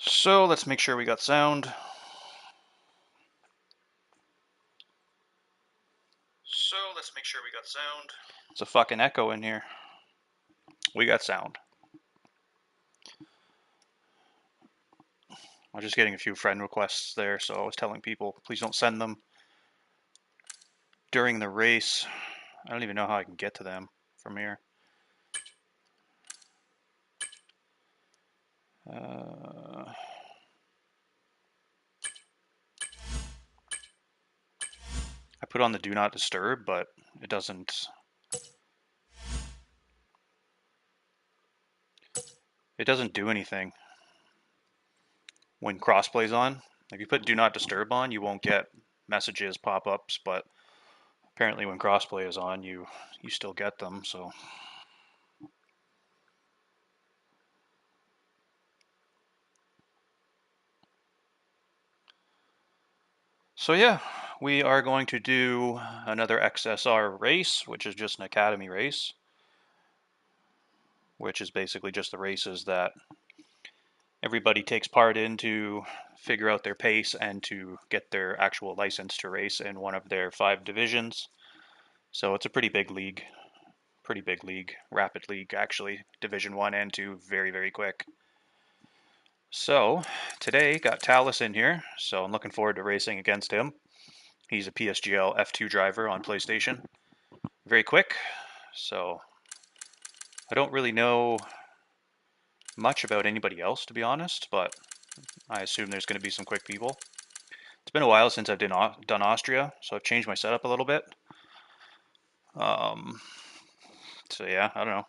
So let's make sure we got sound. It's a fucking echo in here. We got sound. I was just getting a few friend requests there, so I was telling people, please don't send them during the race. I don't even know how I can get to them from here. I put on the do not disturb, but it doesn't do anything when crossplay's on. If you put do not disturb on, you won't get messages, pop-ups, but apparently when crossplay is on, you still get them. So yeah, we are going to do another XSR race, which is just an academy race, which is basically just the races that everybody takes part in to figure out their pace and to get their actual license to race in one of their 5 divisions. So it's a pretty big league, rapid league actually, Division 1 and 2, very, very quick. So today got Talus in here, so I'm looking forward to racing against him. He's a PSGL F2 driver on PlayStation. Very quick, so I don't really know much about anybody else, to be honest, but I assume there's going to be some quick people. It's been a while since I've done Austria, so I've changed my setup a little bit. Um, so yeah, I don't know.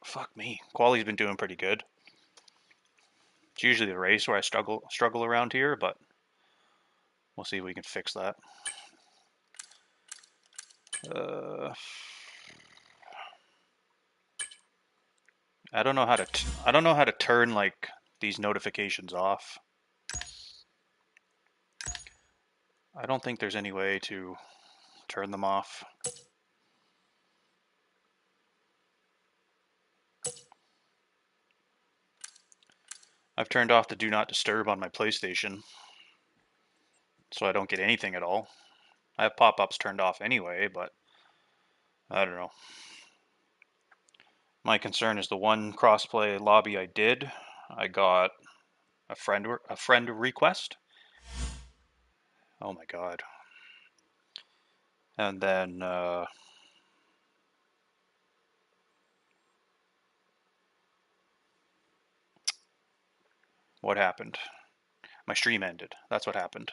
Fuck me. Quali's been doing pretty good. It's usually the race where I struggle around here, but we'll see if we can fix that. I don't know how to turn like these notifications off. I don't think there's any way to turn them off. I've turned off the do not disturb on my PlayStation, so I don't get anything at all. I have pop-ups turned off anyway, but I don't know. My concern is the one crossplay lobby I did. I got a friend request. Oh my god! And then what happened? My stream ended. That's what happened.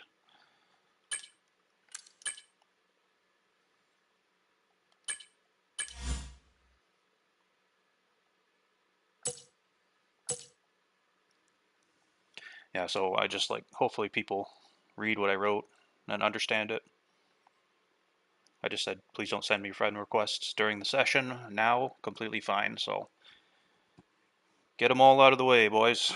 Yeah, so I just like hopefully people read what I wrote and understand it. I just said please don't send me friend requests during the session. Now completely fine. So get them all out of the way, boys.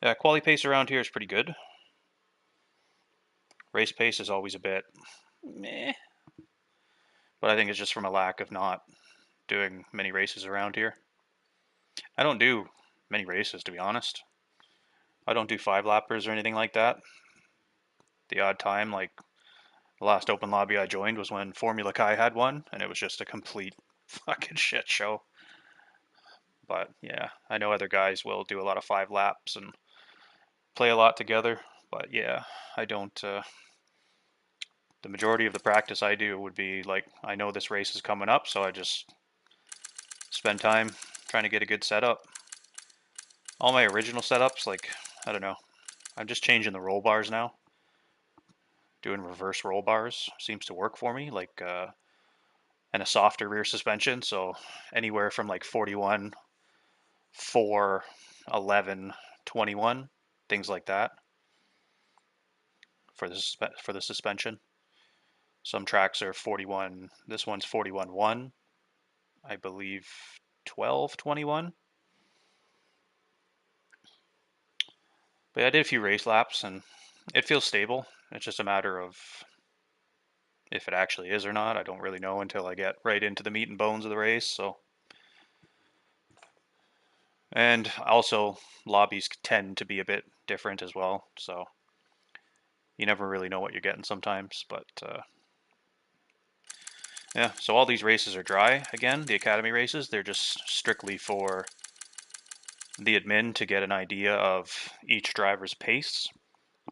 Yeah, quality pace around here is pretty good. Race pace is always a bit meh, but I think it's just from a lack of not doing many races around here. I don't do many races, to be honest. I don't do 5-lappers or anything like that. The odd time, like the last open lobby I joined was when Formula Kai had one, and it was just a complete fucking shit show. But yeah, I know other guys will do a lot of 5 laps and play a lot together. But yeah, I don't. The majority of the practice I do would be like, I know this race is coming up, so I just spend time trying to get a good setup. All my original setups, like, I don't know, I'm just changing the roll bars now. Doing reverse roll bars seems to work for me, like, and a softer rear suspension. So anywhere from like 41, 4, 11, 21, things like that for the suspension. Some tracks are 41. This one's 41.1, I believe 12, 21. But yeah, I did a few race laps and it feels stable. It's just a matter of If it actually is or not, I don't really know until I get right into the meat and bones of the race. So, and also lobbies tend to be a bit different as well. So you never really know what you're getting sometimes. But yeah, so all these races are dry. Again, the academy races, they're just strictly for the admin to get an idea of each driver's pace,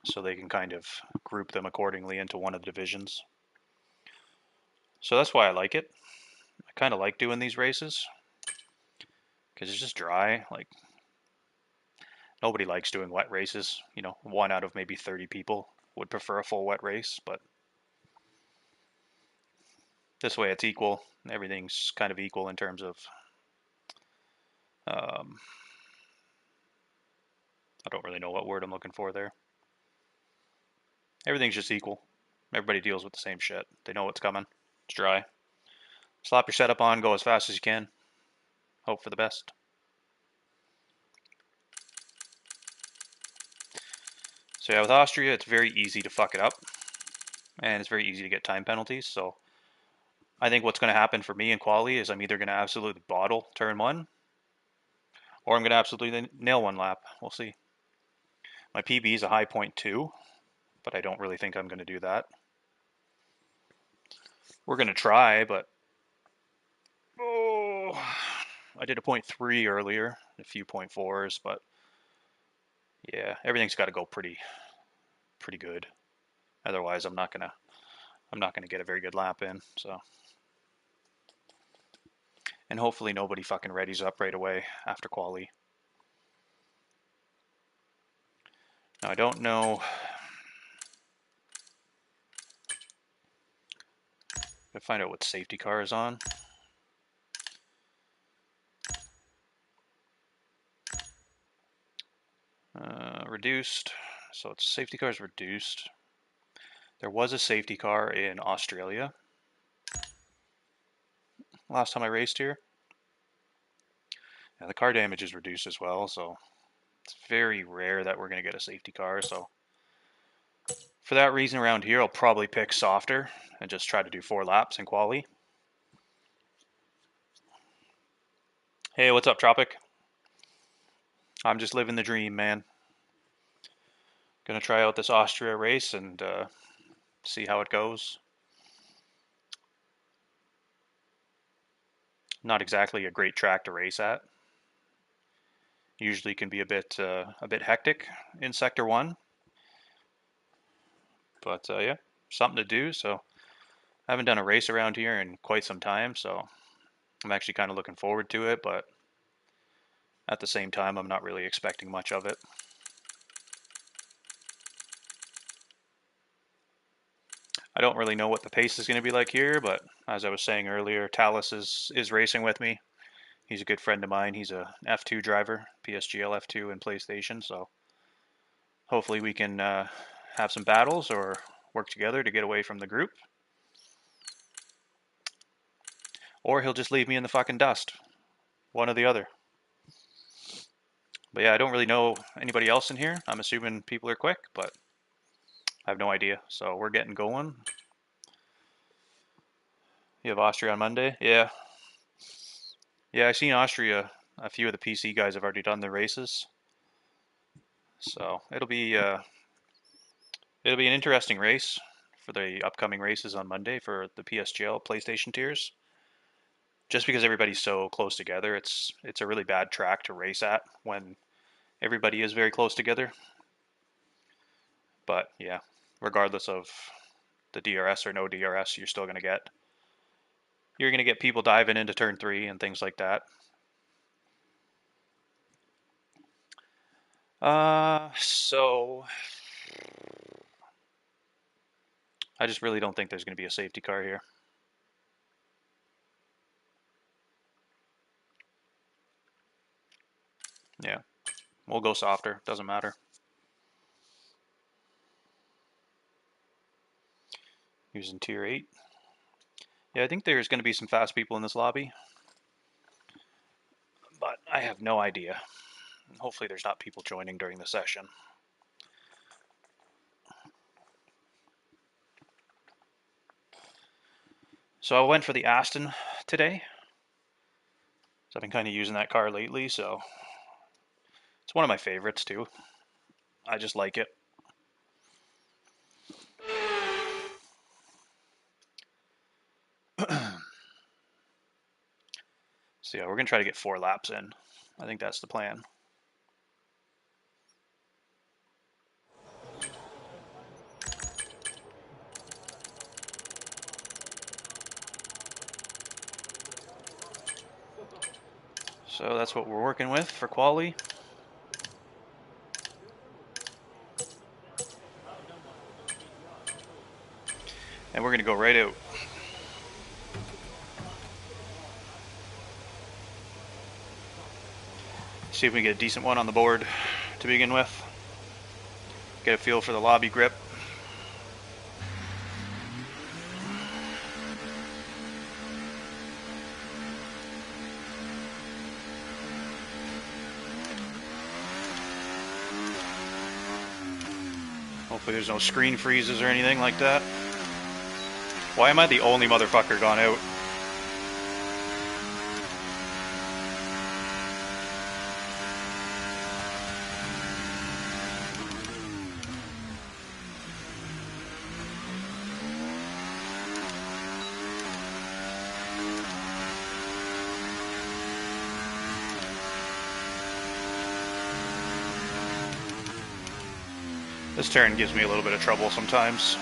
so they can kind of group them accordingly into one of the divisions. So that's why I like it. I kind of like doing these races because it's just dry. Like, nobody likes doing wet races. You know, one out of maybe 30 people would prefer a full wet race, but this way it's equal. Everything's kind of equal in terms of, um, I don't really know what word I'm looking for there. Everything's just equal. Everybody deals with the same shit. They know what's coming. It's dry. Slap your setup on, go as fast as you can. Hope for the best. So yeah, with Austria, it's very easy to fuck it up, and it's very easy to get time penalties. So I think what's going to happen for me in quali is I'm either going to absolutely bottle turn one, or I'm going to absolutely nail one lap. We'll see. My PB is a high 0.2, but I don't really think I'm going to do that. We're going to try, but oh, I did a 0.3 earlier, a few 0.4s, but yeah, everything's got to go pretty good. Otherwise, I'm not gonna get a very good lap in. So, and hopefully nobody fucking readies up right away after quali. Now I don't know. I find out what safety car is on. Reduced. So it's safety car is reduced. There was a safety car in Australia last time I raced here. And the car damage is reduced as well, so it's very rare that we're going to get a safety car. So for that reason around here, I'll probably pick softer and just try to do 4 laps in quali. Hey, what's up, Tropic? I'm just living the dream, man. Gonna try out this Austria race and see how it goes. Not exactly a great track to race at. Usually can be a bit hectic in Sector 1. But yeah, something to do. So I haven't done a race around here in quite some time, so I'm actually kind of looking forward to it, but at the same time, I'm not really expecting much of it. I don't really know what the pace is going to be like here, but as I was saying earlier, Talus is racing with me. He's a good friend of mine. He's a F2 driver, PSGL F2 in PlayStation, so hopefully we can have some battles or work together to get away from the group. Or he'll just leave me in the fucking dust. One or the other. But yeah, I don't really know anybody else in here. I'm assuming people are quick, but I have no idea. So we're getting going. You have Austria on Monday? Yeah. Yeah, I've seen Austria. A few of the PC guys have already done their races. So it'll be an interesting race for the upcoming races on Monday for the PSGL PlayStation tiers. Just because everybody's so close together, it's a really bad track to race at when everybody is very close together. But yeah, regardless of the DRS or no DRS, you're still going to get people diving into turn 3 and things like that. So I just really don't think there's going to be a safety car here. Yeah, we'll go softer. Doesn't matter. Using tier 8. Yeah, I think there's going to be some fast people in this lobby, but I have no idea. Hopefully there's not people joining during the session. So I went for the Aston today. So I've been kind of using that car lately, so it's one of my favorites too. I just like it. So yeah, we're gonna try to get 4 laps in. I think that's the plan. So that's what we're working with for quali. And we're gonna go right out. See if we can get a decent one on the board to begin with. Get a feel for the lobby grip. Hopefully there's no screen freezes or anything like that. Why am I the only motherfucker gone out? This turn gives me a little bit of trouble sometimes.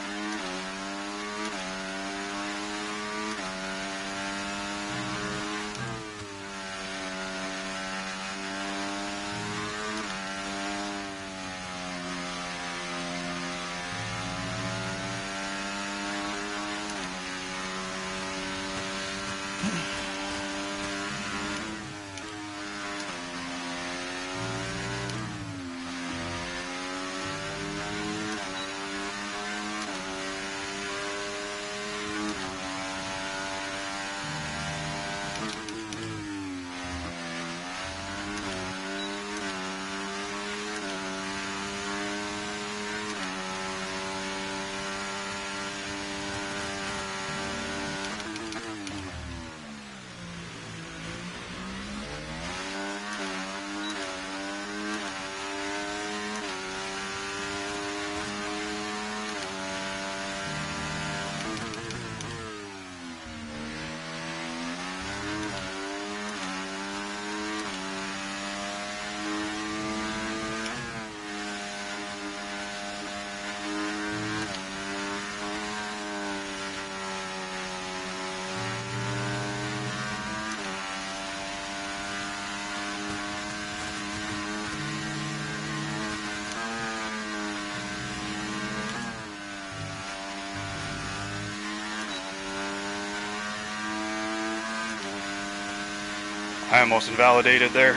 I almost invalidated there.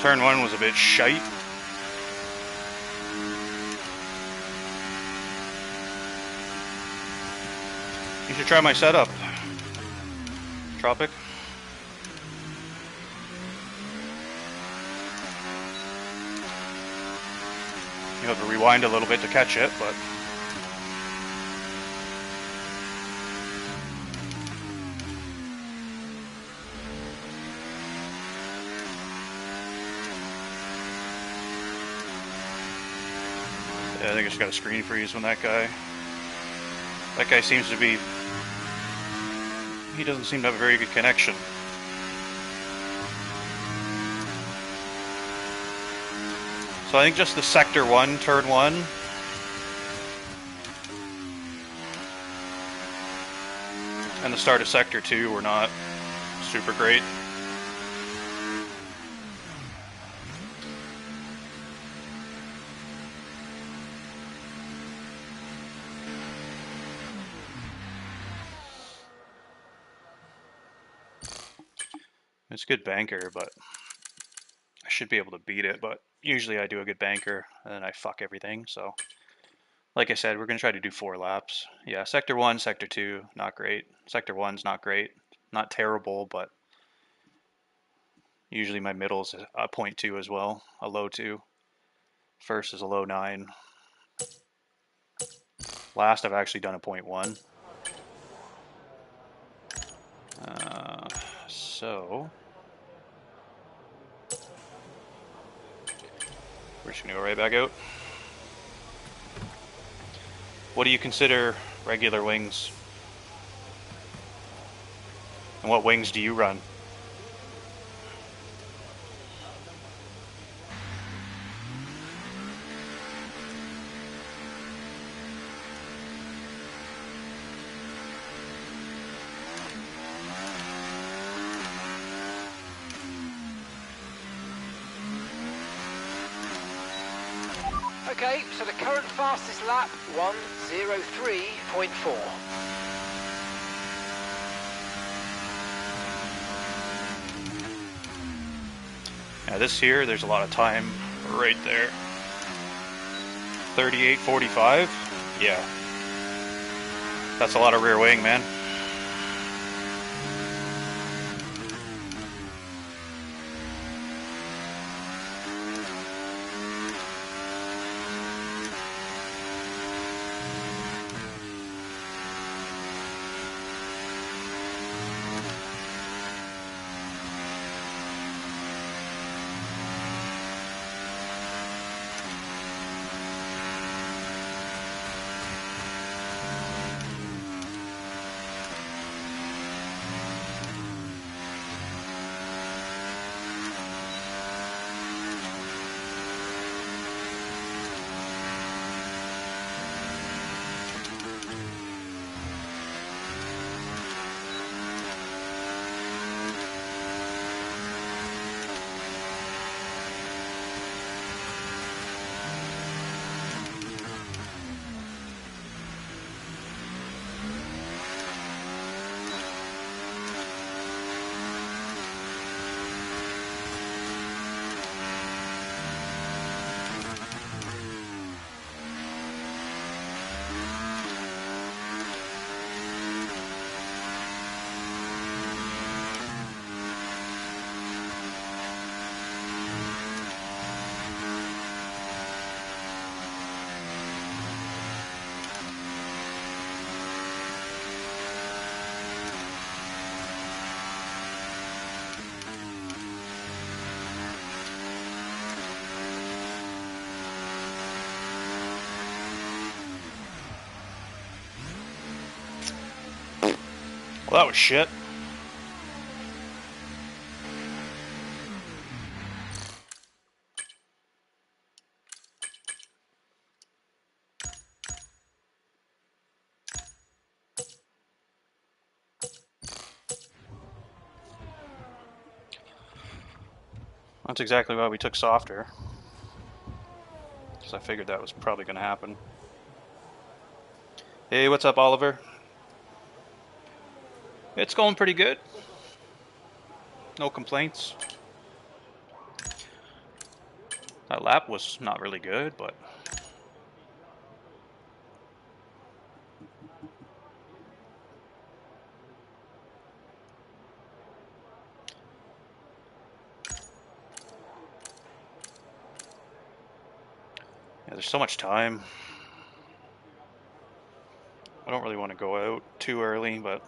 Turn 1 was a bit shite. You should try my setup, Tropic. You have to rewind a little bit to catch it, but yeah, I think I just got a screen freeze when that guy seems to be, he doesn't seem to have a very good connection. So I think just the sector 1, turn 1. And the start of sector 2 were not super great. It's a good banker, but I should be able to beat it, but usually I do a good banker and then I fuck everything, so like I said, we're going to try to do 4 laps. Yeah, sector 1, sector 2, not great. Sector 1's not great. Not terrible, but usually my middle's a 0.2 as well, a low 2. First is a low 9. Last I've actually done a 0.1. So we're just gonna go right back out. What do you consider regular wings? And what wings do you run? Okay, so the current fastest lap, 1:03.4. Yeah, this here, there's a lot of time right there. 38.45? Yeah. That's a lot of rear wing, man. Well, that was shit. That's exactly why we took softer. Because I figured that was probably going to happen. Hey, what's up, Oliver? It's going pretty good. No complaints. That lap was not really good, but yeah, there's so much time. I don't really want to go out too early, but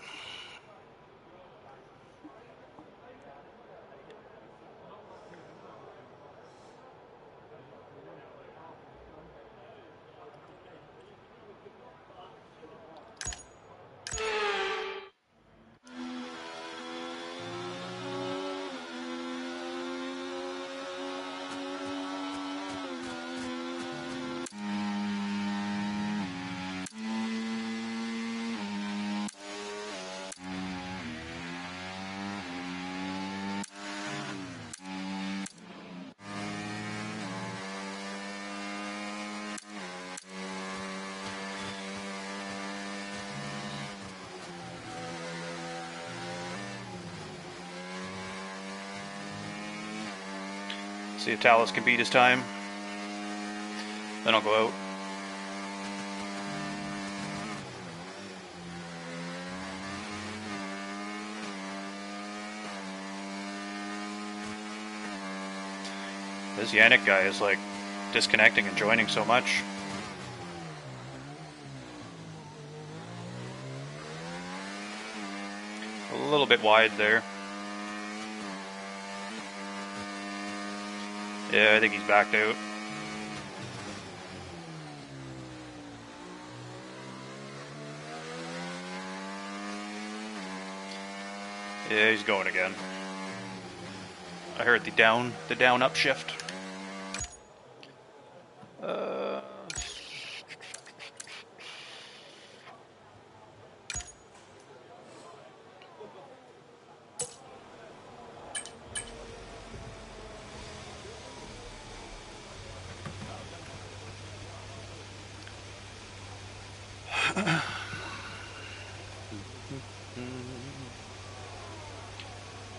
see if Talus can beat his time. Then I'll go out. This Yannick guy is like disconnecting and joining so much. A little bit wide there. Yeah, I think he's backed out. Yeah, he's going again. I heard the down upshift.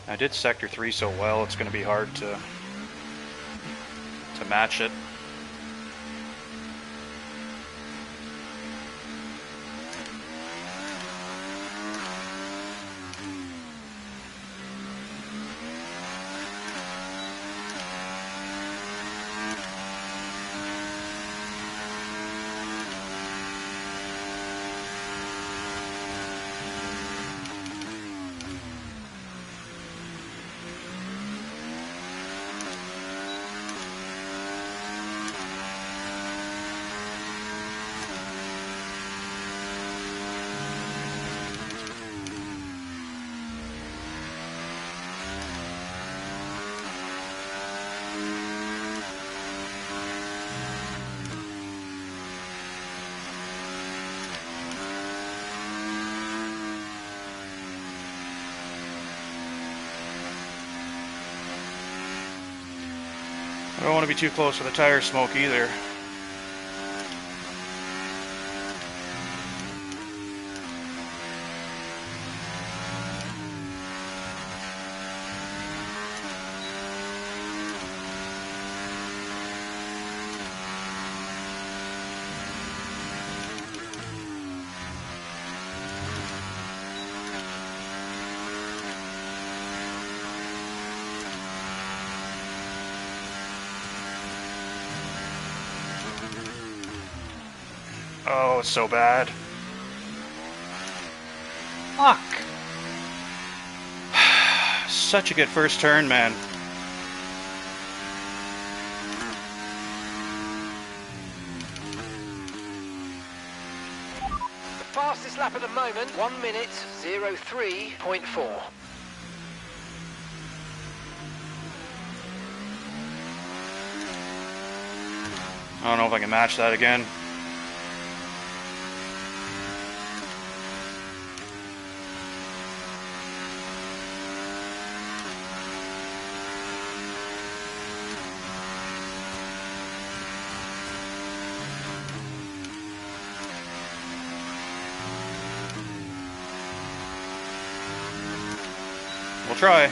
I did sector 3 so well, it's going to be hard to match it. I don't want to be too close to the tire smoke either. Oh, it's so bad. Fuck. Such a good first turn, man. The fastest lap at the moment, 1 minute, 03.4. I don't know if I can match that again. We'll try.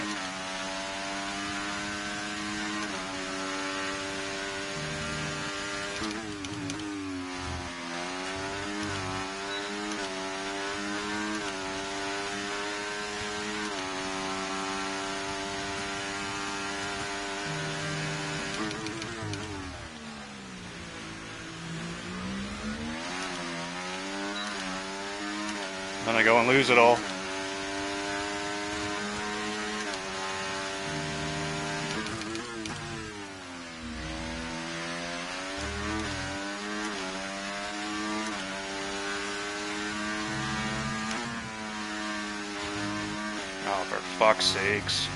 Then I go and lose it all. Oh, for fuck's sakes.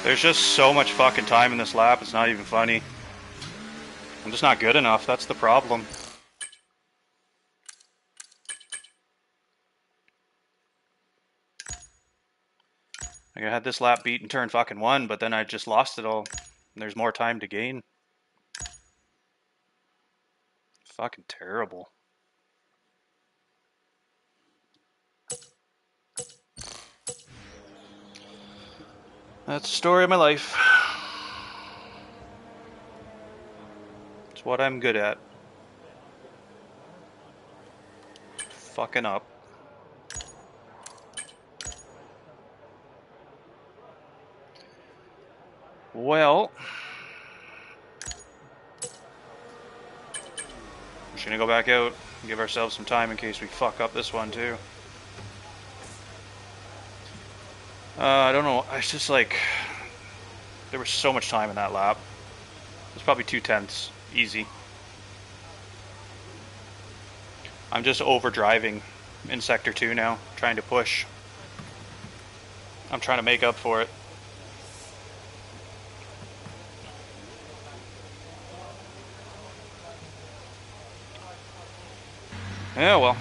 There's just so much fucking time in this lap, it's not even funny. I'm just not good enough, that's the problem. Like I had this lap beat in turn fucking 1, but then I just lost it all. There's more time to gain. Fucking terrible. That's the story of my life. It's what I'm good at. fucking up. Well, I'm just gonna go back out and give ourselves some time in case we fuck up this one too. I don't know. It's just like there was so much time in that lap. It was probably 2/10, easy. I'm just overdriving in sector 2 now, trying to push. I'm trying to make up for it. Yeah, well.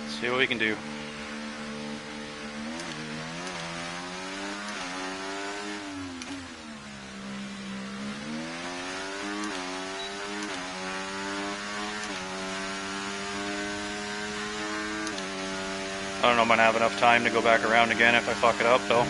Let's see what we can do. I don't know if I'm gonna have enough time to go back around again if I fuck it up, though.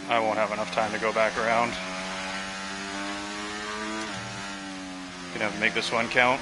I won't have enough time to go back around. Gonna have to make this one count.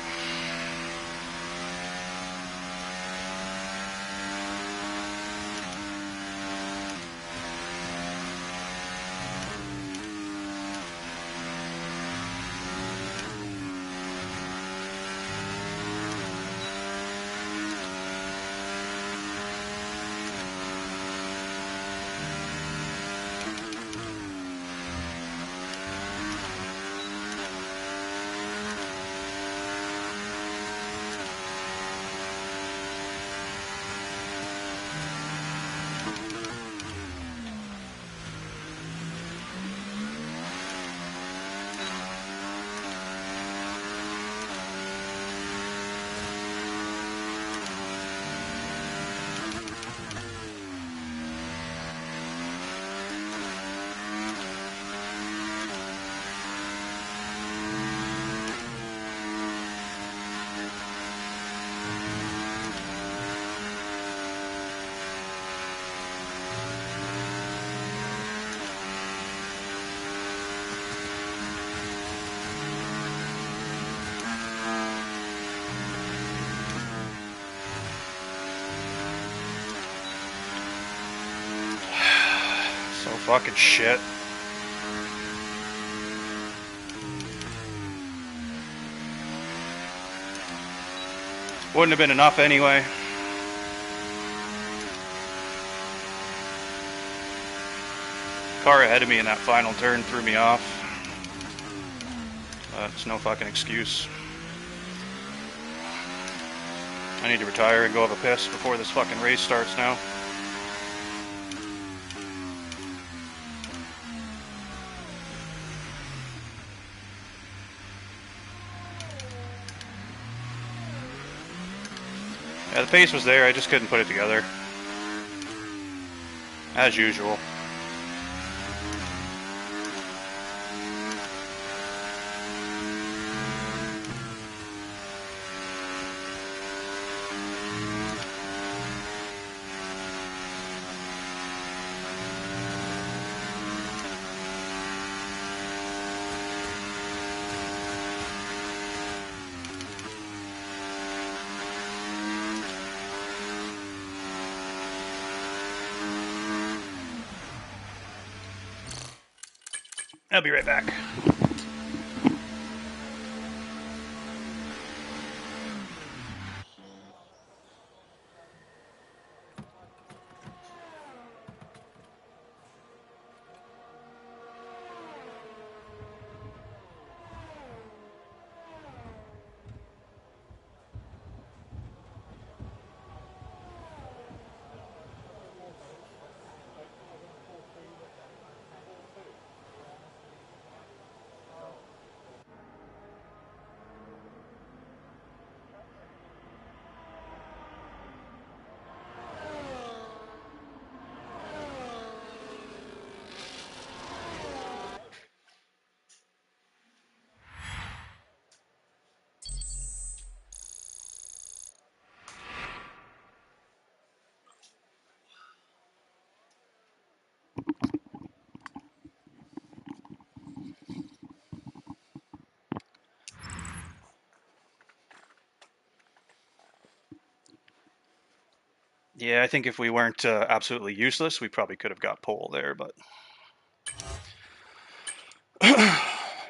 So fucking shit. Wouldn't have been enough anyway. Car ahead of me in that final turn threw me off. It's no fucking excuse. I need to retire and go have a piss before this fucking race starts now. Yeah, the pace was there, I just couldn't put it together. As usual. I'll be right back. Yeah, I think if we weren't absolutely useless, we probably could have got pole there, but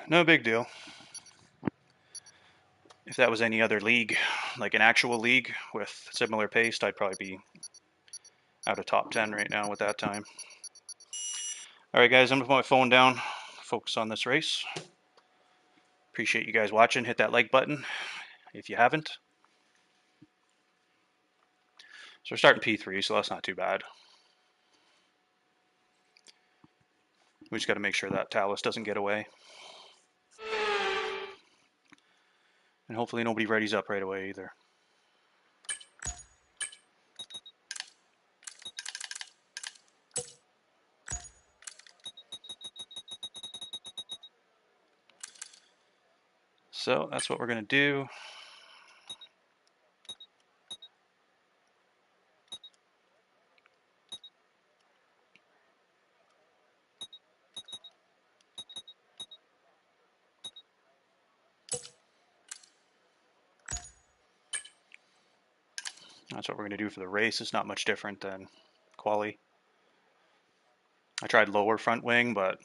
no big deal. If that was any other league, like an actual league with similar pace, I'd probably be out of top 10 right now with that time. All right, guys, I'm going to put my phone down, focus on this race. Appreciate you guys watching. Hit that like button if you haven't. So we're starting P3, so that's not too bad. We just got to make sure that Talus doesn't get away. And hopefully nobody readies up right away either. So that's what we're going to do. That's what we're going to do for the race. It's not much different than quali. I tried lower front wing, but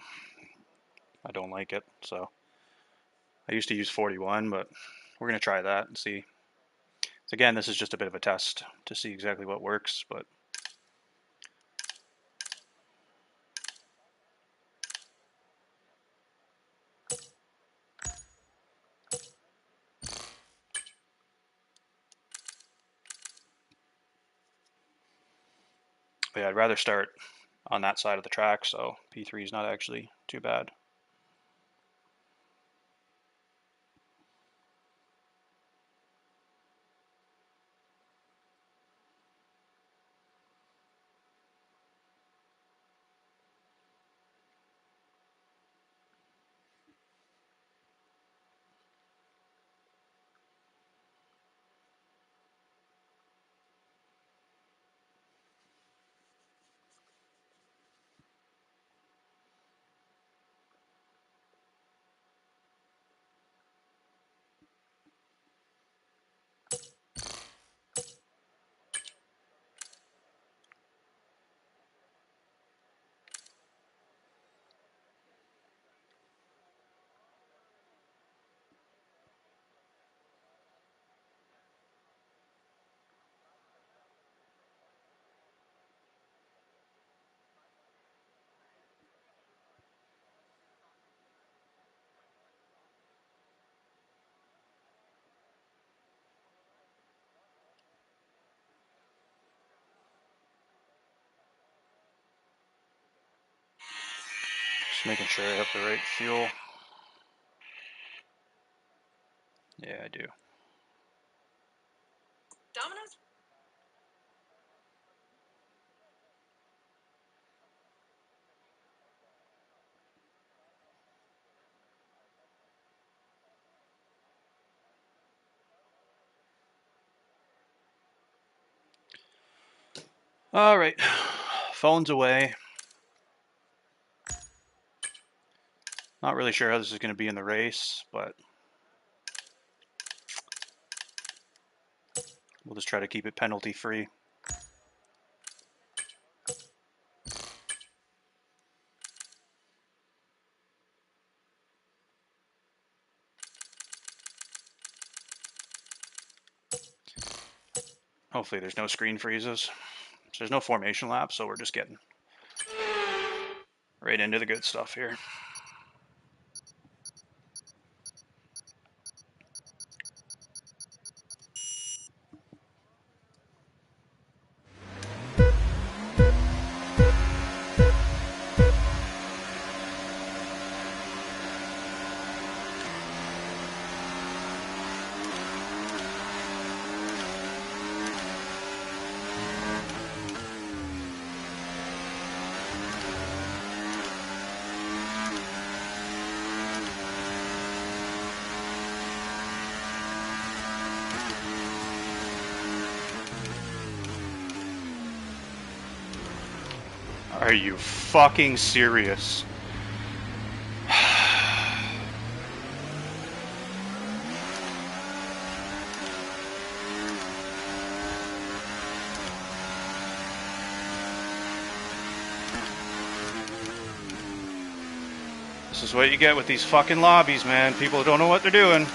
I don't like it. So I used to use 41, but we're going to try that and see. So again, this is just a bit of a test to see exactly what works, but yeah, I'd rather start on that side of the track, so P3 is not actually too bad. Just making sure I have the right fuel. Yeah, I do. Domino's. All right, phone's away. Not really sure how this is going to be in the race, but we'll just try to keep it penalty free. Hopefully there's no screen freezes. So there's no formation lap, so we're just getting right into the good stuff here. Are you fucking serious? This is what you get with these fucking lobbies, man. People don't know what they're doing.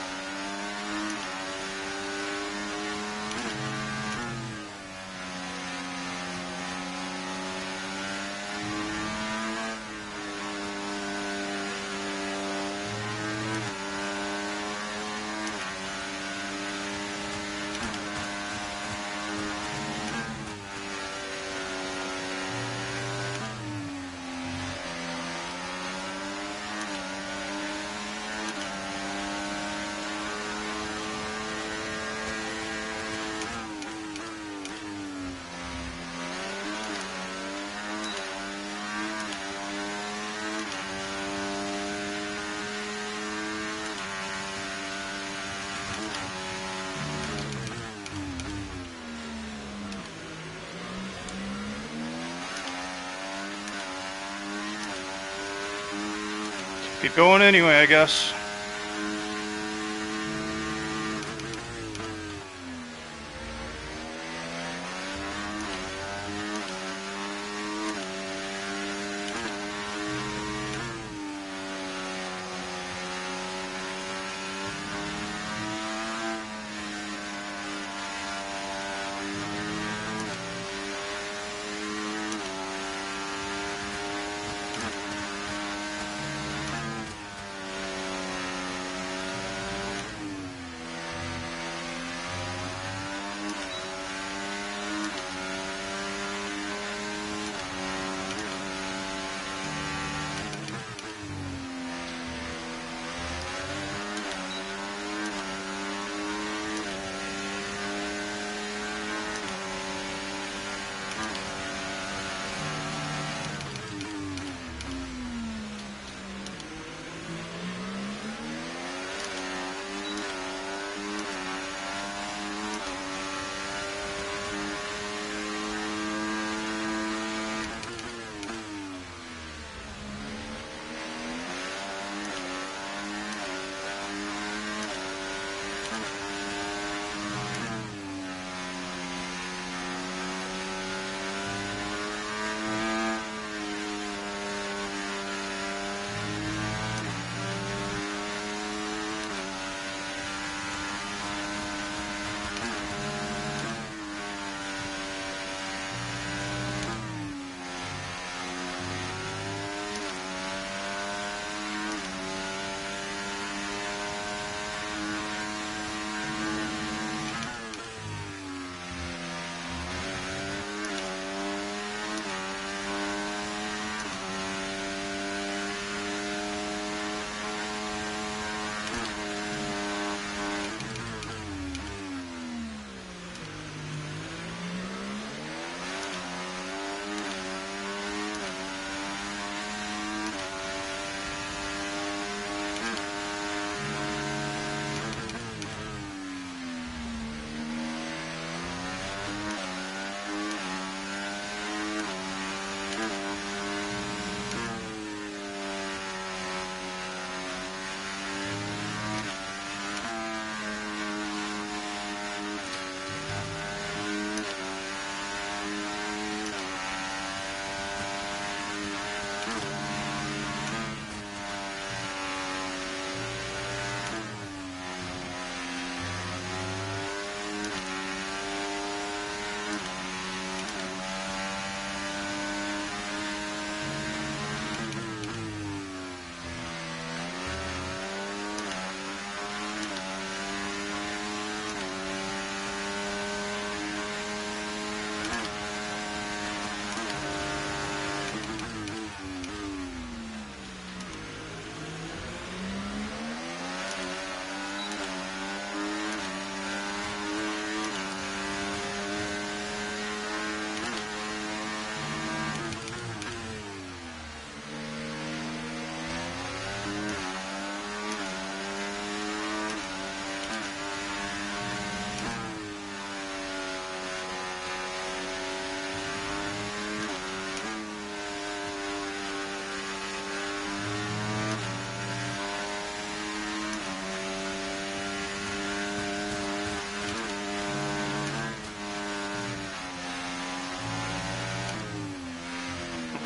Keep going anyway, I guess.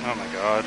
Oh my god.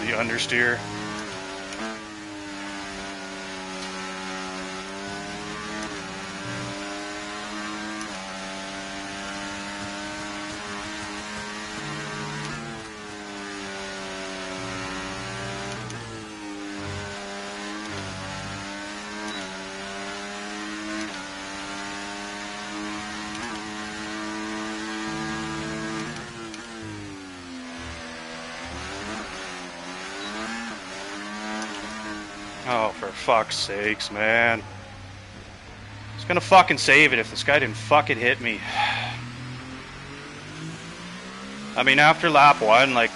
the understeer. Oh, for fuck's sakes, man. I was gonna fucking save it if this guy didn't fucking hit me. I mean, after lap 1, like,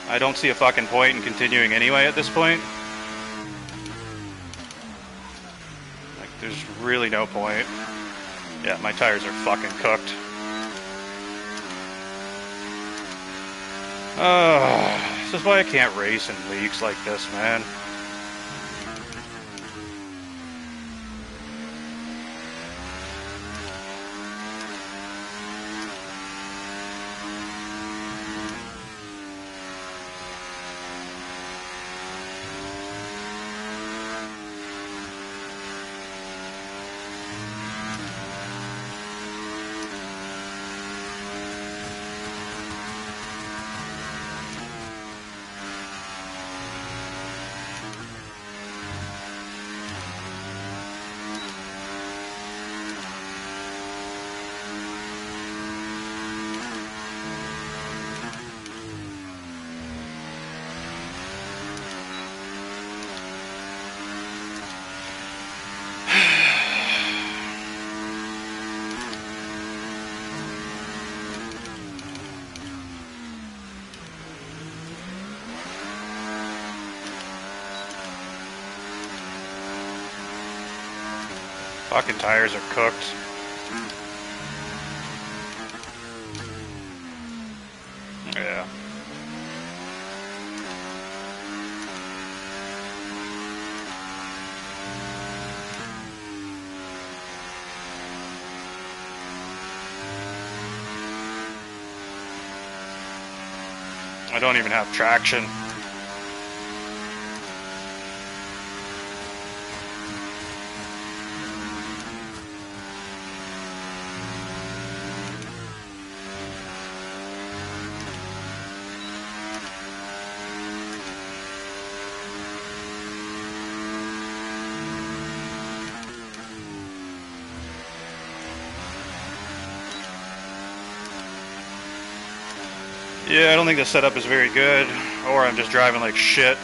I don't see a fucking point in continuing anyway at this point. Like, there's really no point. Yeah, my tires are fucking cooked. This is why I can't race in leagues like this, man. Fucking tires are cooked. Yeah. I don't even have traction. Yeah, I don't think the setup is very good, or I'm just driving like shit.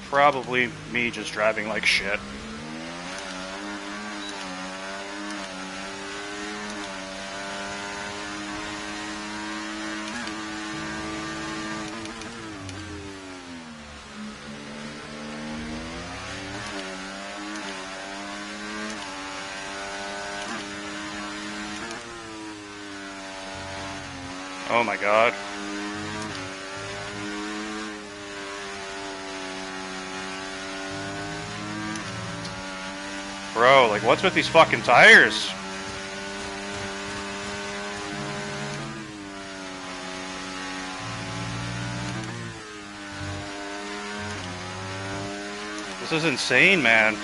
Probably me just driving like shit. Oh my god. Bro, like, what's with these fucking tires? This is insane, man.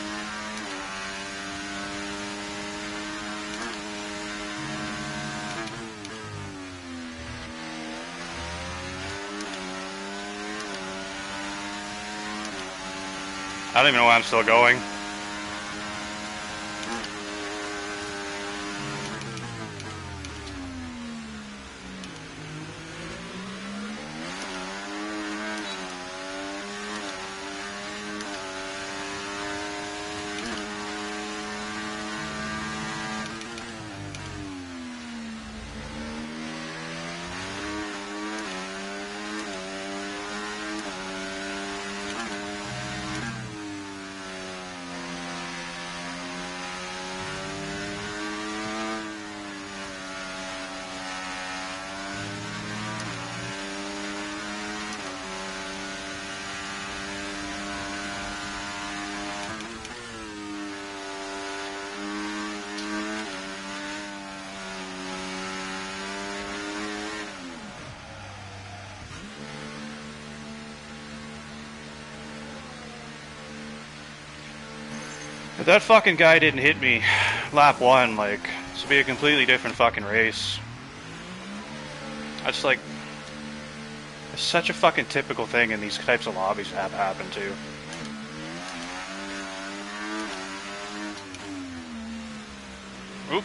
I don't even know why I'm still going. If that fucking guy didn't hit me lap 1, like, this would be a completely different fucking race. That's like, it's such a fucking typical thing in these types of lobbies to have happen too. Oop.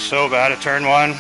So bad at turn 1.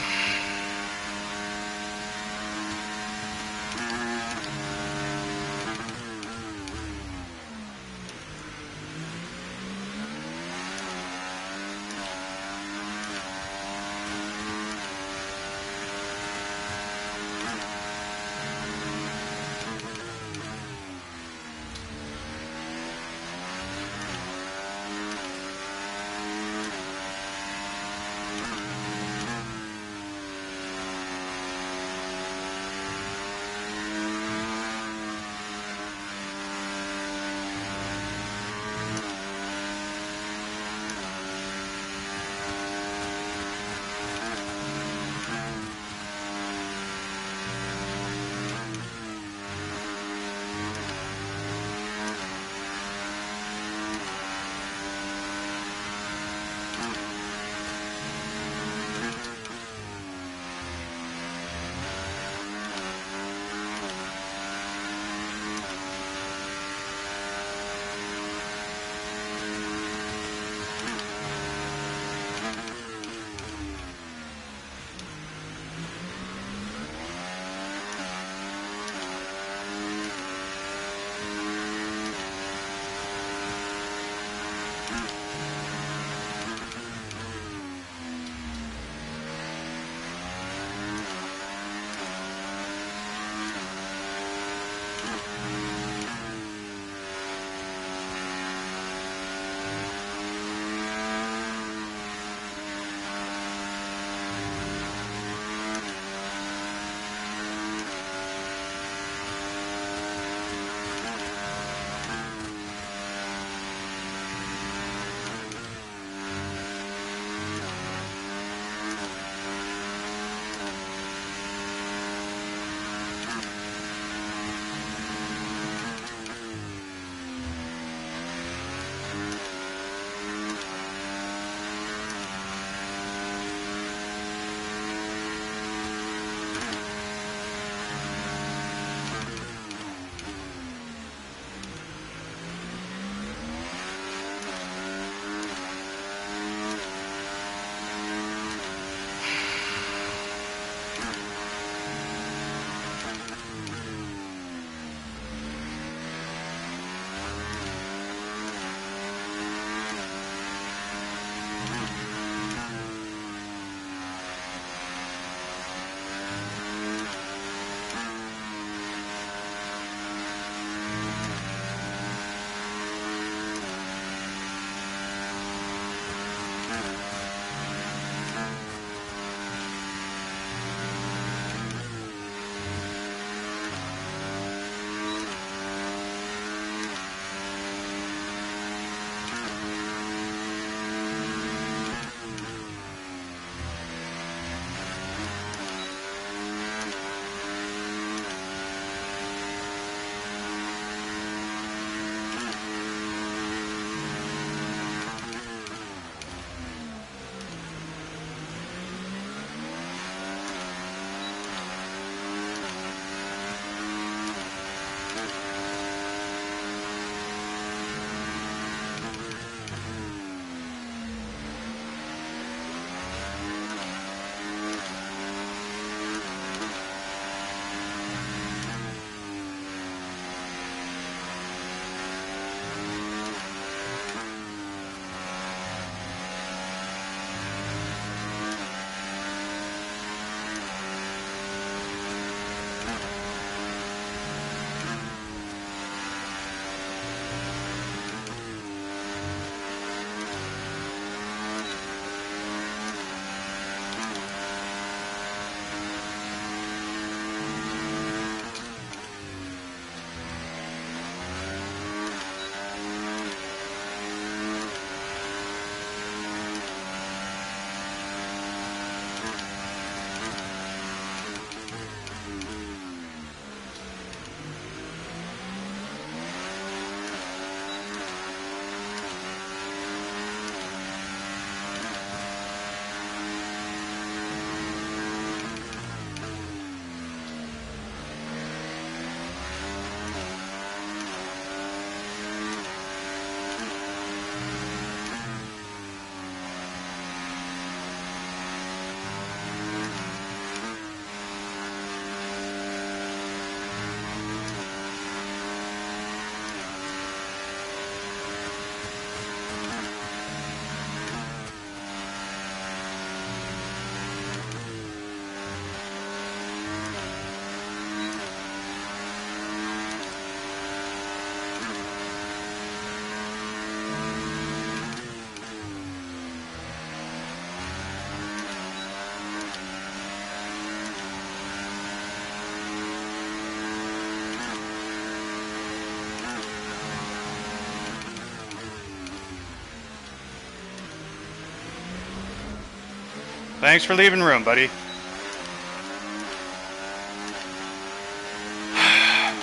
Thanks for leaving room, buddy.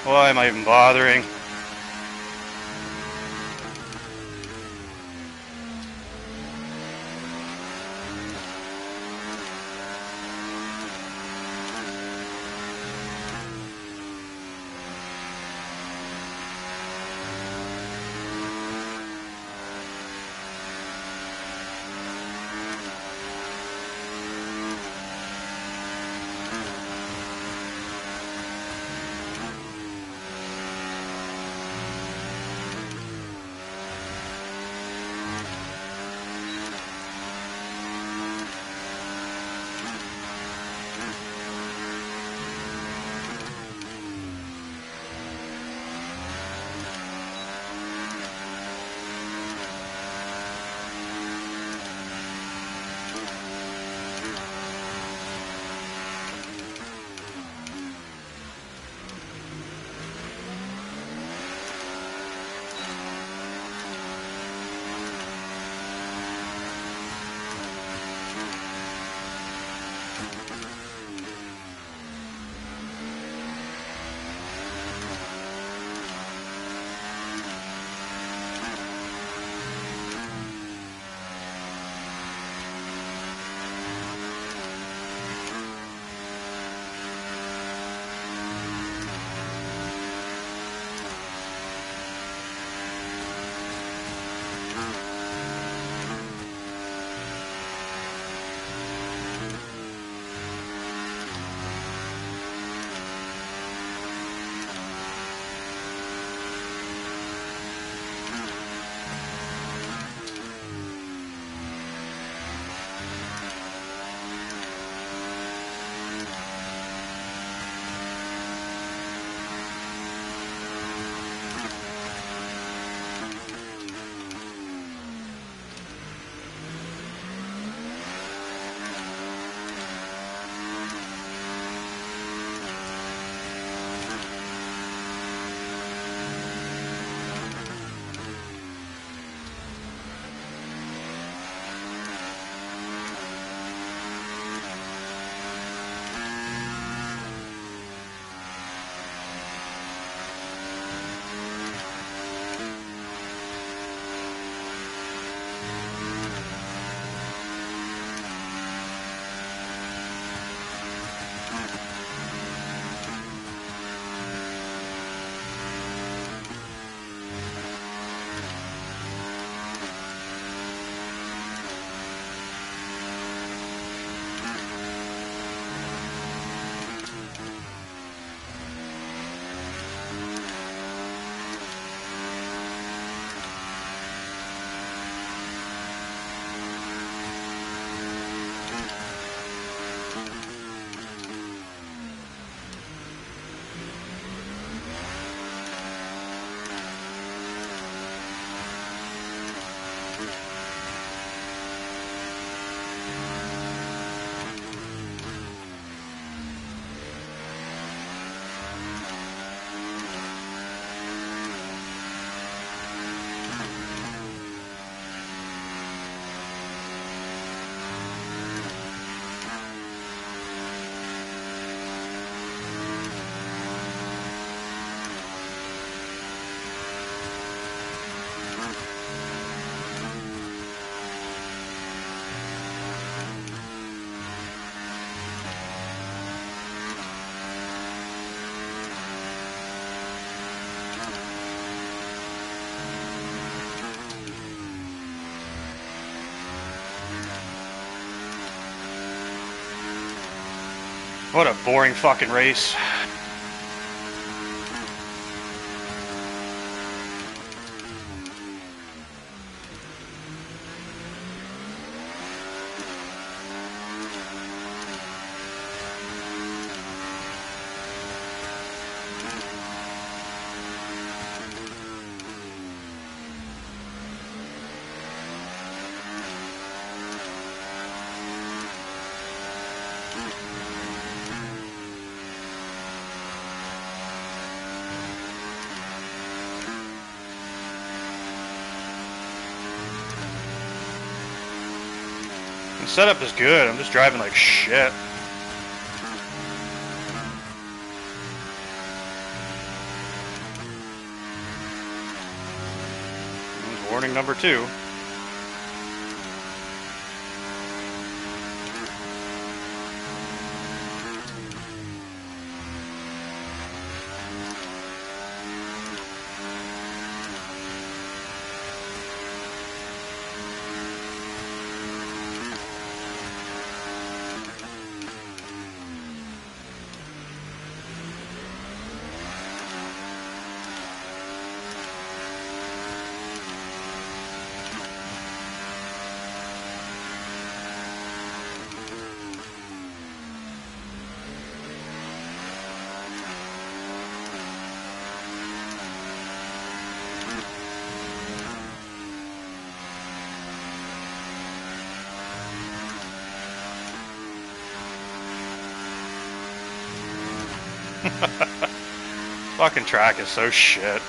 Why am I even bothering? What a boring fucking race. The setup is good. I'm just driving like shit. Warning number 2. Fucking track is so shit.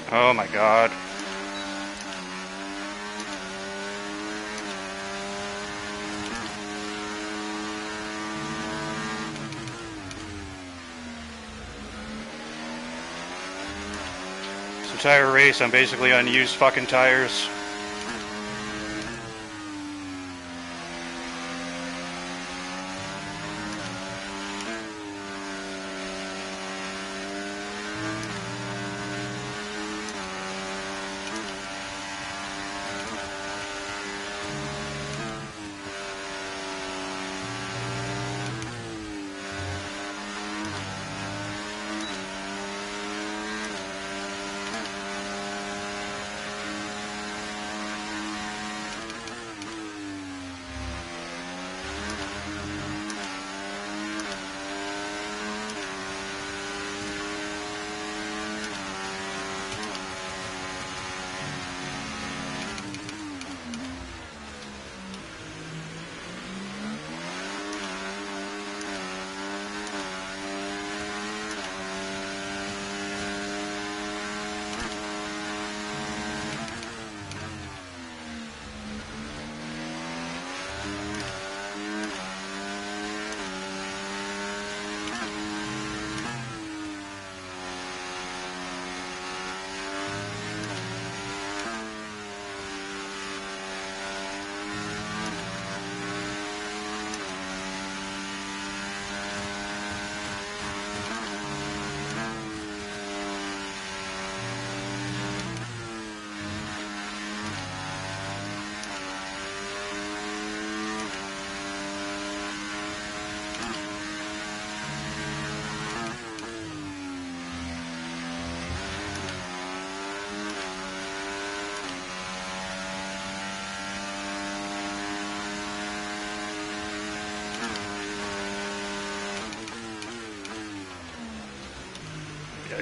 Oh my god. So tire race, I'm basically on used fucking tires.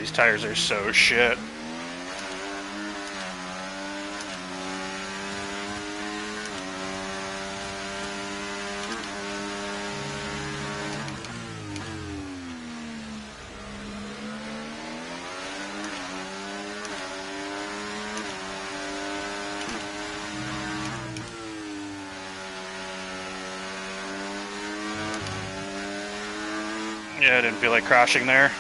these tires are so shit. Yeah, I didn't feel like crashing there.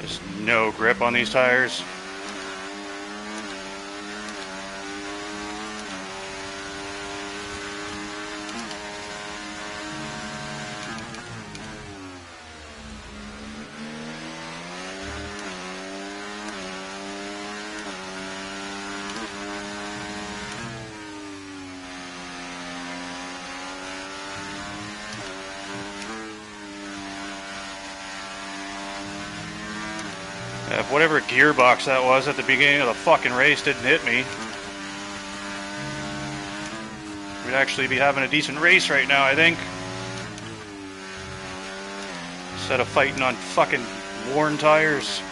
There's no grip on these tires. If whatever gearbox that was at the beginning of the fucking race didn't hit me, we'd actually be having a decent race right now, I think. Instead of fighting on fucking worn tires.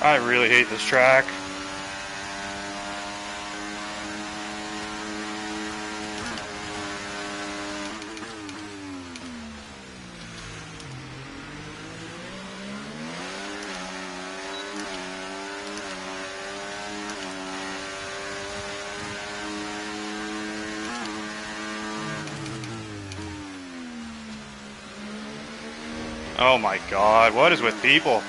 I really hate this track. Oh my god, what is with people?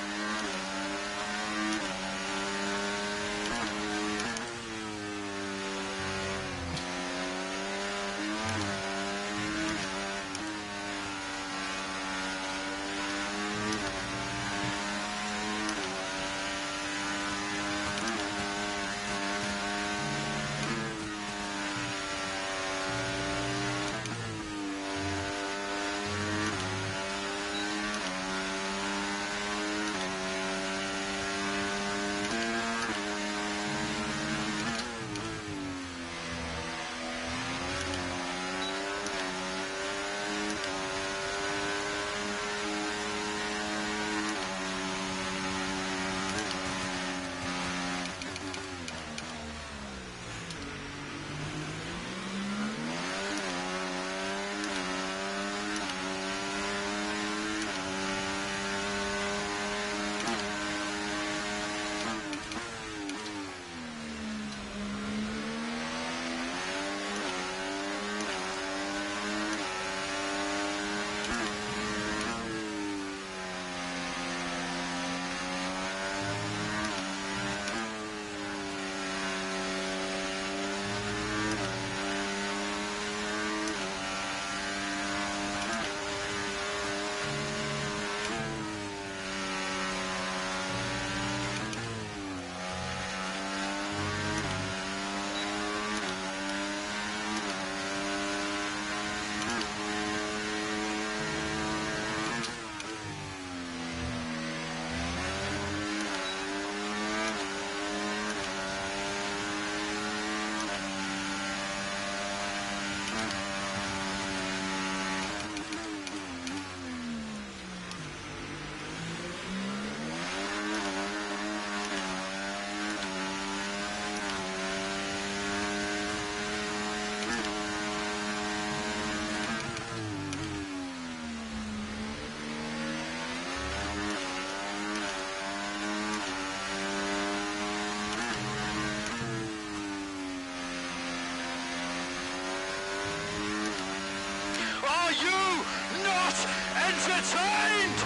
Are you not entertained?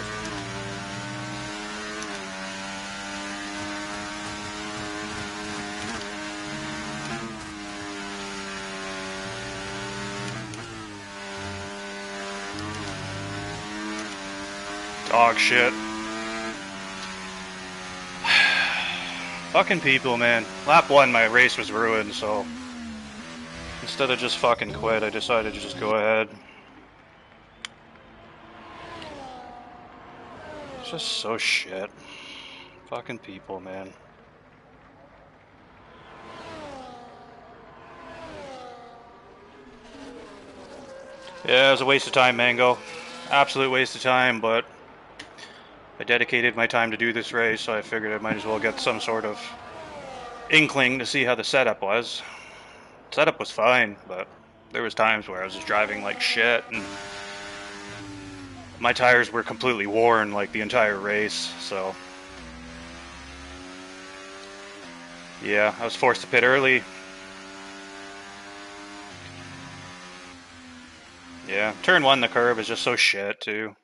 Dog shit. Fucking people, man. Lap 1, my race was ruined, so instead of just fucking quit, I decided to just go ahead. It's just so shit. Fucking people, man. Yeah, it was a waste of time, Mango. Absolute waste of time, but I dedicated my time to do this race, so I figured I might as well get some sort of inkling to see how the setup was. Setup was fine, but there was times where I was just driving like shit, and my tires were completely worn like the entire race, so yeah, I was forced to pit early. Yeah, turn 1, the curve is just so shit too.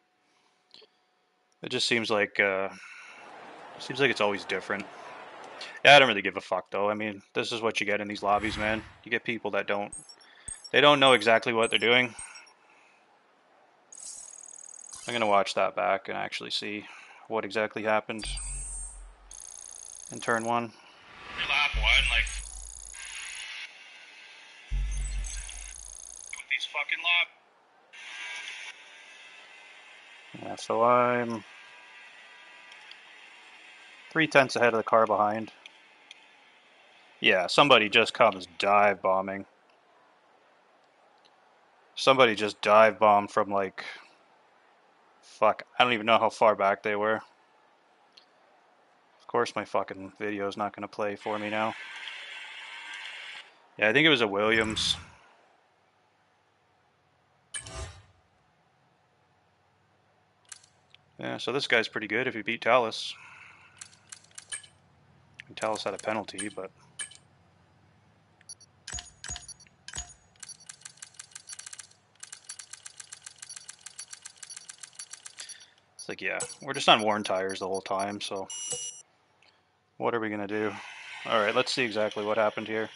It just seems like it's always different. Yeah, I don't really give a fuck though. I mean, this is what you get in these lobbies, man. You get people that they don't know exactly what they're doing. I'm gonna watch that back and actually see what exactly happened in turn 1. Lap 1, like with these fucking lobbies. Yeah, so I'm 3/10 ahead of the car behind. Yeah, somebody just comes dive bombing. Somebody just dive bombed from like, fuck, I don't even know how far back they were. Of course my fucking video is not going to play for me now. Yeah, I think it was a Williams. Yeah, so this guy's pretty good if he beat Talus. Talus had a penalty, but... It's like, yeah, we're just on worn tires the whole time, so... What are we going to do? Alright, let's see exactly what happened here.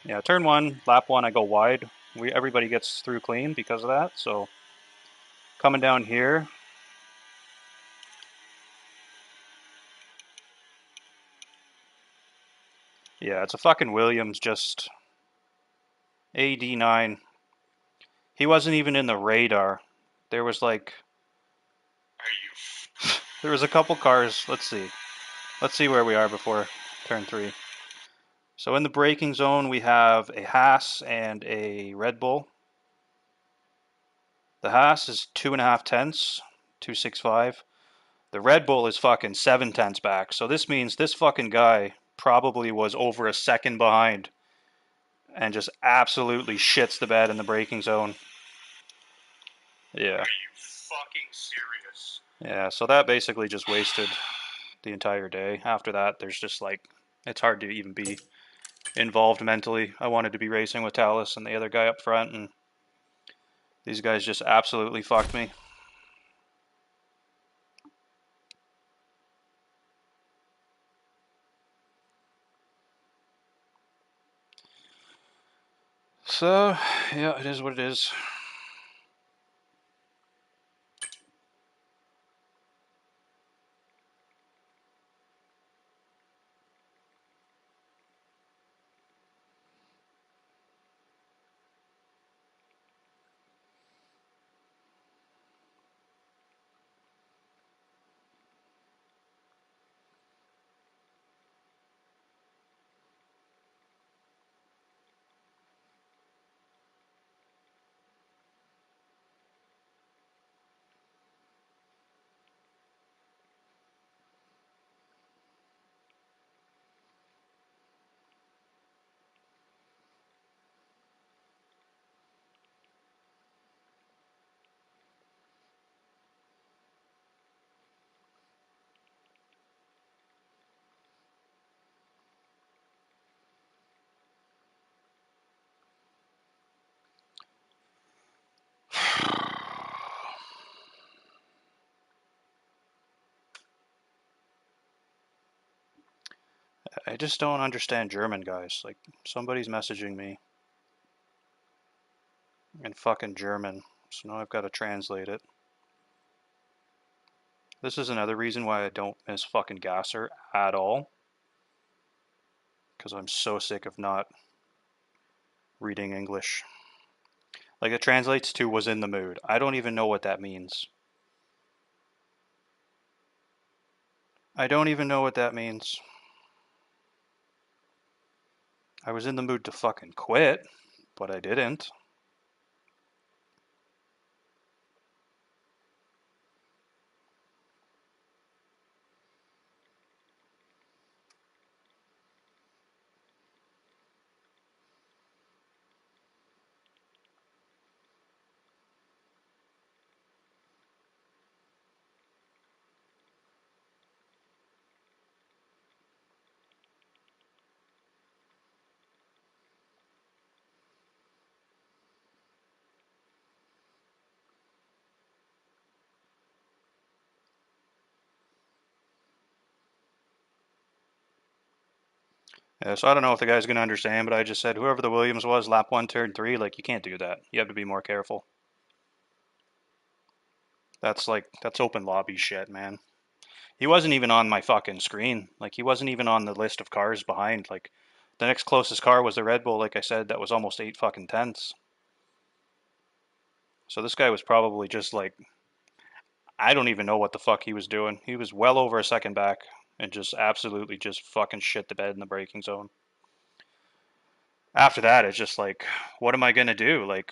Yeah, turn 1, lap 1, I go wide. Everybody gets through clean because of that, so... Coming down here... Yeah, it's a fucking Williams, just... AD9. He wasn't even in the radar. There was like... There was a couple cars. Let's see. Let's see where we are before turn 3. So in the braking zone, we have a Haas and a Red Bull. The Haas is 2.5 tenths, 265. The Red Bull is fucking 7 tenths back. So this means this fucking guy probably was over a second behind and just absolutely shits the bed in the braking zone. Yeah. Are you fucking serious? Yeah, so that basically just wasted the entire day. After that, there's just like, it's hard to even be involved mentally. I wanted to be racing with Talus and the other guy up front, and these guys just absolutely fucked me. So, yeah, it is what it is. I just don't understand German, guys. Like, somebody's messaging me in fucking German, so now I've got to translate it. This is another reason why I don't miss fucking Gasser at all. Because I'm so sick of not reading English. Like, it translates to was in the mood. I don't even know what that means. I don't even know what that means. I was in the mood to fucking quit, but I didn't. Yeah, so I don't know if the guy's going to understand, but I just said whoever the Williams was, lap 1, turn 3, like, you can't do that. You have to be more careful. That's open lobby shit, man. He wasn't even on my fucking screen. Like, he wasn't even on the list of cars behind. Like, the next closest car was the Red Bull, like I said, that was almost 8 fucking tenths. So this guy was probably just like, I don't even know what the fuck he was doing. He was well over a second back and just absolutely just fucking shit the bed in the braking zone. After that, it's just like, what am I going to do? Like,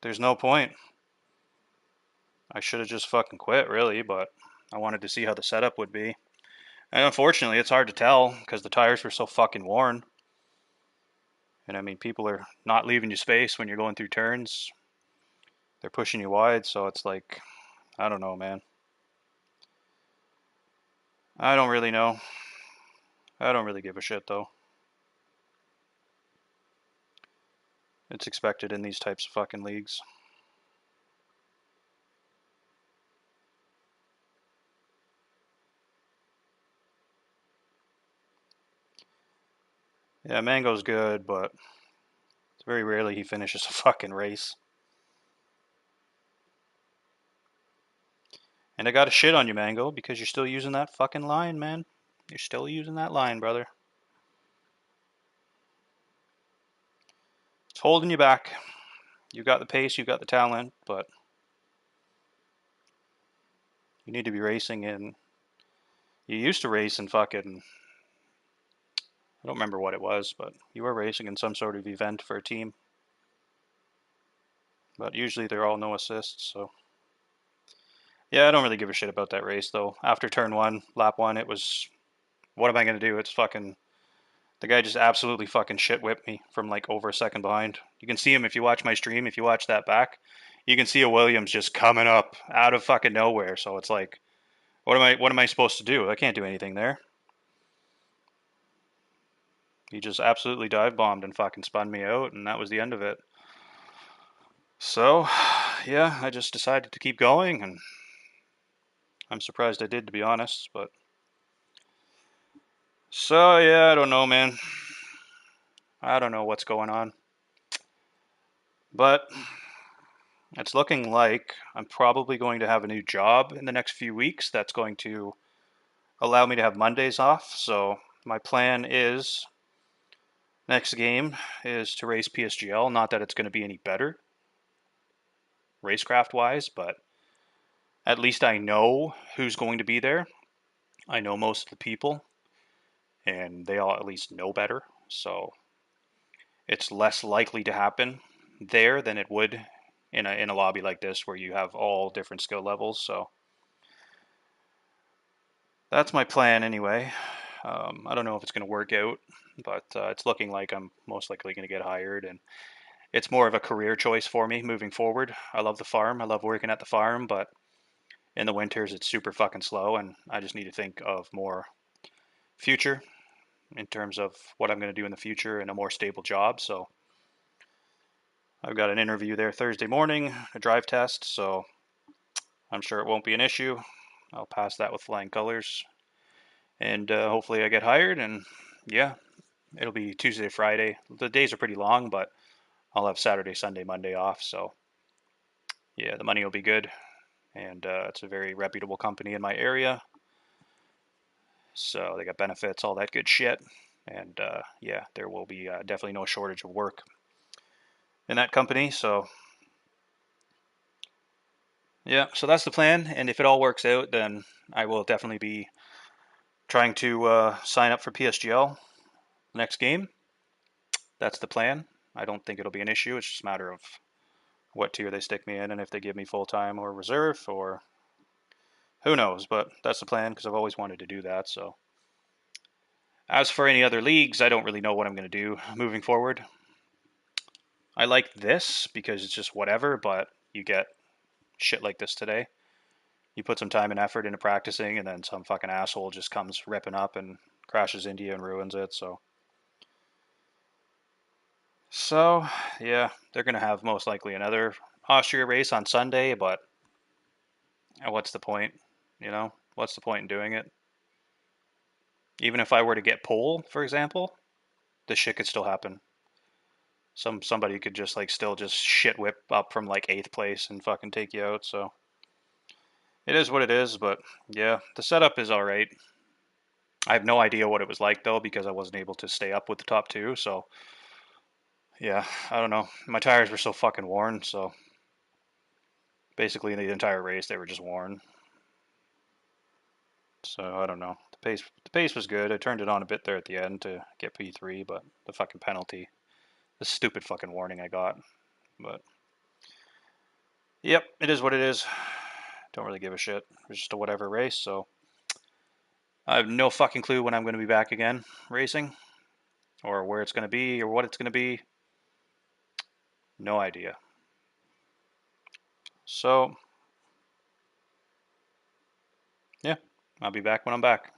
there's no point. I should have just fucking quit, really, but I wanted to see how the setup would be. And unfortunately, it's hard to tell because the tires were so fucking worn. And I mean, people are not leaving you space when you're going through turns. They're pushing you wide, so it's like, I don't know, man. I don't really know. I don't really give a shit, though. It's expected in these types of fucking leagues. Yeah, Mango's good, but it's very rarely he finishes a fucking race. And I got to shit on you, Mango, because you're still using that fucking line, man. You're still using that line, brother. It's holding you back. You got the pace, you got the talent, but you need to be racing in. You used to race in fucking. I don't remember what it was, but you were racing in some sort of event for a team. But usually they're all no assists, so. Yeah, I don't really give a shit about that race, though. After turn one, lap one, it was. What am I going to do? It's fucking. The guy just absolutely fucking shit whipped me from like over a second behind. You can see him if you watch my stream, if you watch that back. You can see a Williams just coming up out of fucking nowhere. So it's like, what am I supposed to do? I can't do anything there. He just absolutely dive bombed and fucking spun me out, and that was the end of it. So, yeah, I just decided to keep going, and I'm surprised I did, to be honest. But so yeah, I don't know, man. I don't know what's going on, but it's looking like I'm probably going to have a new job in the next few weeks. That's going to allow me to have Mondays off. So my plan is next game is to race PSGL. Not that it's going to be any better racecraft wise, but at least I know who's going to be there. I know most of the people, and they all at least know better. So it's less likely to happen there than it would in a lobby like this where you have all different skill levels. So that's my plan anyway. I don't know if it's going to work out, but it's looking like I'm most likely going to get hired, and it's more of a career choice for me moving forward. I love the farm. I love working at the farm, but in the winters it's super fucking slow, and I just need to think of more future in terms of what I'm going to do in the future and a more stable job. So I've got an interview there Thursday morning, a drive test, so I'm sure it won't be an issue. I'll pass that with flying colors, and hopefully I get hired. And yeah, it'll be Tuesday, Friday. The days are pretty long, but I'll have Saturday, Sunday, Monday off. So yeah, the money will be good, and it's a very reputable company in my area. So they got benefits, all that good shit, and yeah, there will be definitely no shortage of work in that company. So yeah, so that's the plan, and if it all works out, then I will definitely be trying to sign up for PSGL next game. That's the plan. I don't think it'll be an issue. It's just a matter of what tier they stick me in and if they give me full time or reserve or who knows. But that's the plan because I've always wanted to do that. So as for any other leagues, I don't really know what I'm going to do moving forward. I like this because it's just whatever, but you get shit like this today. You put some time and effort into practicing, and then some fucking asshole just comes ripping up and crashes into you and ruins it. So yeah, they're gonna have most likely another Austria race on Sunday, but what's the point? What's the point in doing it? Even if I were to get pole, for example, this shit could still happen. Somebody could just like still just shit whip up from like eighth place and fucking take you out. So it is what it is. But yeah, the setup is all right. I have no idea what it was like though because I wasn't able to stay up with the top two. So yeah, I don't know. My tires were so fucking worn. So basically the entire race they were just worn. So I don't know. The pace was good. I turned it on a bit there at the end to get P3, but the fucking penalty, the stupid fucking warning I got. But yep, it is what it is. Don't really give a shit. It's just a whatever race. So I have no fucking clue when I'm going to be back again racing, or where it's going to be, or what it's going to be. No idea. So, yeah, I'll be back when I'm back.